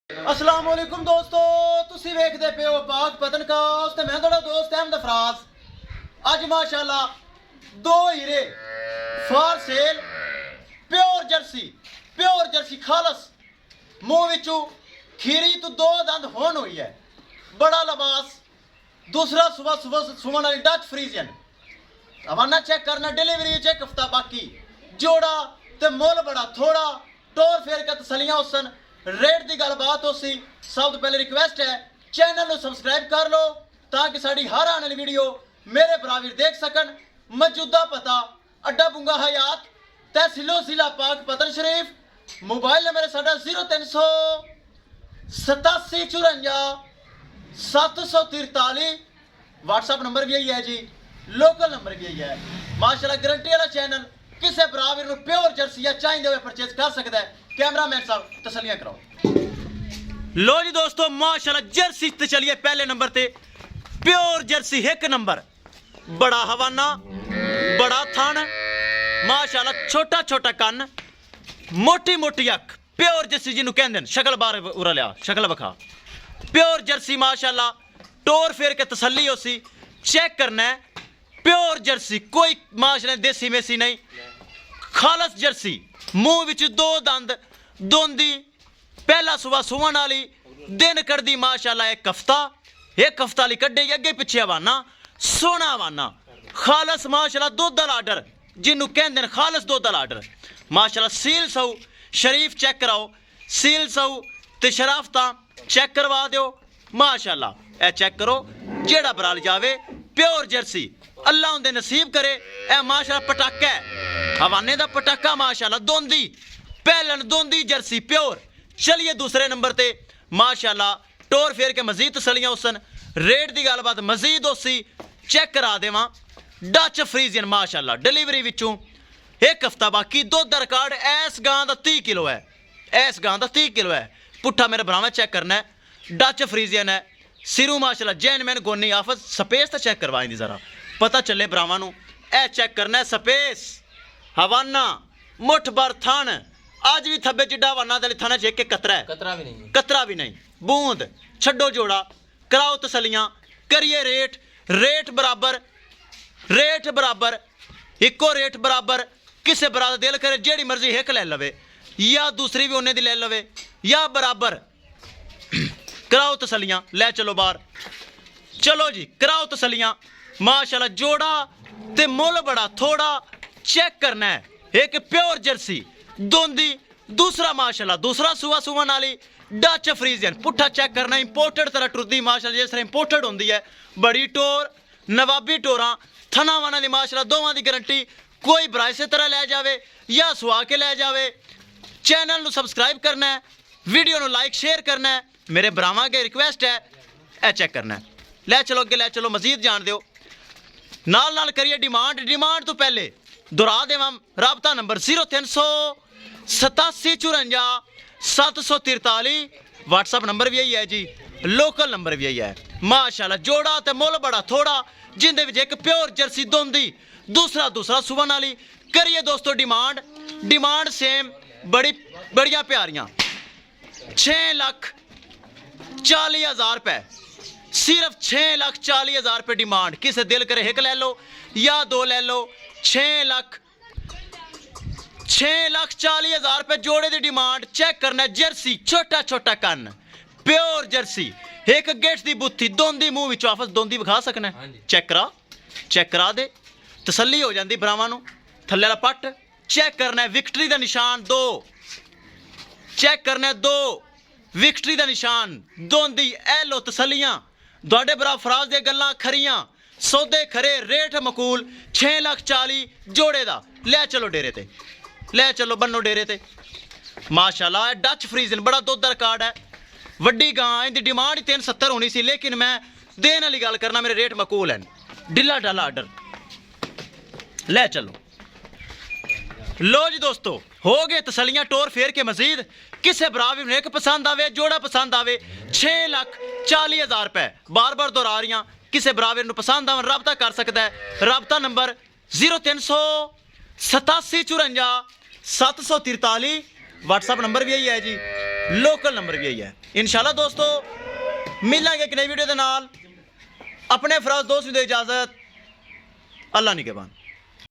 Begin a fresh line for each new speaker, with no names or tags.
अस्सलाम वालेकुम दोस्तों, तुसी वेखदे पे हो पाक पतनकास्ट ते मैं थोड़ा दोस्त अहमद फराज। अज माशाल्लाह दो हीरे फॉर सेल, प्योर जर्सी खालस, मुंह विचों खीरी तो दो दंद होन हुई है, बड़ा लबास, दूसरा सुबह सुबह सुमन वाली डच फ्रीजियन। हवाना चेक करना, डिलीवरी चेक हफ्ता बाकी, जोड़ा ते मुल बड़ा थोड़ा, टोर फेर के तसलियां उसन, रेट की गलबात हो सी। सब तो पहले रिक्वेस्ट है चैनल को सबसक्राइब कर लो ताकि साड़ी हर आने वाली वीडियो मेरे बराबर देख सकन। मौजूदा पता अड्डा बुंगा हयात, तहसीलो जिला पाक पतन शरीफ। मोबाइल नंबर है साडा 0300 87 54 743। व्हाट्सअप नंबर भी यही है जी, लोकल नंबर भी यही है। माशाल्लाह गारंटी वाला चैनल, किसी बराबर को प्योर जर्सी या चाहिए हुए परचेज कर सकता है। कैमरामैन साहब तसलियां कराओ। लो जी दोस्तों, माशाल्लाह जर्सी ते चलिए पहले नंबर ते प्योर जर्सी एक नंबर, बड़ा हवाना, बड़ा थन, माशाल्लाह छोटा छोटा कन, मोटी मोटी अख, प्योर जर्सी जिन्हों कहते हैं। शक्ल बार उरा लिया, शक्ल बखा, प्योर जर्सी माशाल्लाह, टोर फेर के तसली हो सी। चेक करना है प्योर जर्सी, कोई माशाल्लाह देसी मेसी नहीं, खालस जर्सी। मुंह विच दो दंद, दोंदी, पहला सुबह सुवन वाली, दिन कड़दी माशाल्लाह एक हफ्ता ली कड्डे, अगे पिछे हवाना, सोना हवाना, खालस माशाल्लाह दुध वाला आर्डर जिन्हों कहते हैं, खालस दुध वाला आर्डर माशाल्लाह। सील सऊ शरीफ चेक कराओ, सील सऊ ते शराफता चेक करवा दो माशाल्लाह। ए चेक करो, जेड़ा बराल जावे प्योर जर्सी, अल्लाह उनके नसीब करे। ए माशाल्लाह पटाका है, हवाने का पटाका माशाल्लाह, दोंदी पहलन दोंदी जर्सी प्योर। चलिए दूसरे नंबर ते माशाल्लाह टोर फेर के मजीद तसलियां उसन, रेट की गलबात मजीद उसी चेक करा देवा। डच फ्रीजियन माशाल्लाह, डिलीवरी विचों एक हफ्ता बाकी, दुध का रिकॉर्ड इस गां का 30 किलो है, इस गां का 30 किलो है। पुट्ठा मेरे भरावा चेक करना है, डच फ्रीजियन है, सिरू माशाल्लाह जैन मैन गोनी आफत। स्पेस तो चेक करवाई दी जरा, पता चले भरावां नूं। ए चेक करना है स्पेस, हवाना, मुठ भर थन, अज भी थब्बे चिड्डा हवाना दे थाना च एक कतरा है, कतरा भी नहीं, बूंद छड्डो जोड़ा, कराओ तसलियां, करिए रेट बराबर, इको रेट बराबर। किसे बराबर दिल करे जेड़ी मर्जी एक ले लवे या दूसरी भी उन्हें दी ले लवे या बराबर, कराओ तसलियां, ले चलो बाहर, चलो जी कराओ तसलियां माशाल्लाह। जोड़ा ते मुल बड़ा थोड़ा, चेक करना है, एक प्योर जर्सी दोंदी, दूसरा माशाल्लाह दूसरा सुआ सुवन वाली डच फ्रीजियन। पुट्ठा चेक करना, इंपोर्टेड तरह टुरदी माशाल्लाह, जिस तरह इंपोर्टेड होंदी है, बड़ी टोर, नवाबी टोरां, थना वाना दी माशाल्लाह, दोवां दी गारंटी। कोई बराए से तरह ले जावे या सुहा के ले जावे। चैनल नू सबसक्राइब करना है, वीडियो नू लाइक शेयर करना है, मेरे भरावां के रिक्वेस्ट है। ए चेक करना है, ले चलो अगे, ले चलो मजीद जान दो। नाल करिए डिमांड तो पहले दोहरा देवां राबता नंबर 0300 87 54 743। व्हाट्सअप नंबर भी यही है जी, लोकल नंबर भी यही है माशाल्लाह। जोड़ा ते मुल बड़ा थोड़ा, जिंदे विच एक प्योर जर्सी दोंदी, दूसरा सुवन वाली। करिए दोस्तों डिमांड सेम, बड़िया प्यारियां, 6,40,000 रुपए, सिर्फ 6,40,000 रुपये डिमांड। किसे दिल करे एक ले लो या दो ले लो, 6,40,000 रुपये जोड़े की डिमांड। चेक करना जर्सी, छोटा छोटा कन, प्योर जर्सी, एक गेट की बुत्थी, दोंदी मुंह विच वापस दोंदी विखा सकना। चेक करा दे, तसली हो जाती भरावां नूं। थल्ले वाला पट चेक करना है, विक्टरी का निशान 2, चेक करना है 2 विक्टरी का निशान, दोंदी ए लो तसलियां। दुआडे भरा फराज दी गल्लां खरियां, सौदे खरे, रेट मकूल, 6,40,000 जोड़े दा। ले चलो डेरे ते, ले चलो बन्नो डेरे ते माशाल्लाह। डच फ्रीजन, बड़ा दुध का रिकॉर्ड है, वड्डी गां, इनकी डिमांड ही 370 होनी सी, लेकिन मैं देने वाली गल करना, मेरे रेट मकूल हैं। ढिला ढाला आर्डर, ले चलो। लो जी दोस्तों, हो गए तसलियां टोर फेर के मजीद। किसे बराबर में एक पसंद आवे, जोड़ा पसंद आवे, 6,40,000 रुपए, बार बार दोहरा रही, किसे बराबर में पसंद आवे राबता कर सकता है। राबता नंबर 0300 87 54 743। व्हाट्सअप नंबर भी यही है जी, ਲੋਕਲ ਨੰਬਰ ਵੀ ਆਈ ਹੈ। ਇਨਸ਼ਾਅੱਲਾ ਦੋਸਤੋ ਮਿਲਾਂਗੇ ਇੱਕ ਨਈ ਵੀਡੀਓ ਦੇ ਨਾਲ। ਆਪਣੇ ਫਰਾਜ਼ ਦੋਸਤ ਨੂੰ ਦੇ ਇਜਾਜ਼ਤ। ਅੱਲਾ ਨਿਗਹਿਬਾਨ।